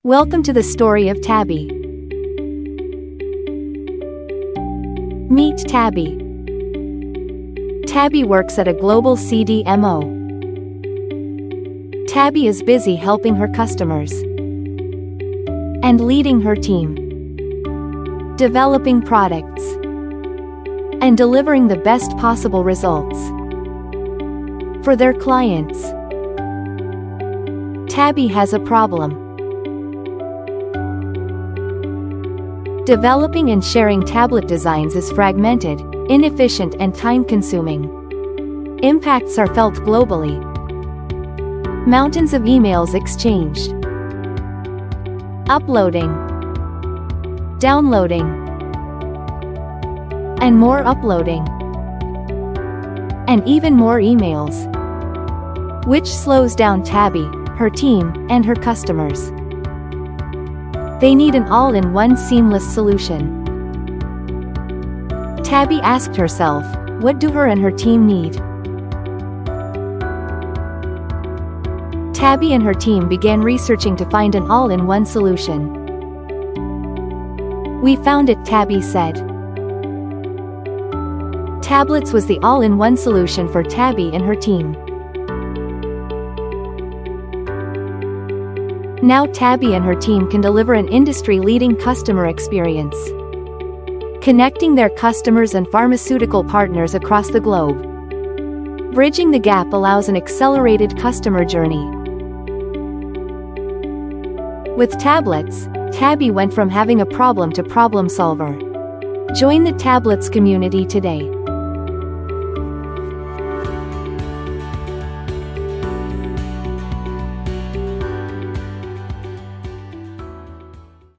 Welcome to the story of Tabby. Meet Tabby. Tabby works at a global CDMO. Tabby is busy helping her customers and leading her team, developing products and delivering the best possible results for their clients. Tabby has a problem. Developing and sharing tablet designs is fragmented, inefficient and time-consuming. Impacts are felt globally. Mountains of emails exchanged. Uploading. Downloading. And more uploading. And even more emails. Which slows down Tabby, her team, and her customers. They need an all-in-one seamless solution. Tabby asked herself, what do her and her team need? Tabby and her team began researching to find an all-in-one solution. We found it, Tabby said. TaBlitz was the all-in-one solution for Tabby and her team. Now Tabby and her team can deliver an industry-leading customer experience, connecting their customers and pharmaceutical partners across the globe. Bridging the gap allows an accelerated customer journey. With TaBlitz, Tabby went from having a problem to problem solver. Join the TaBlitz community today.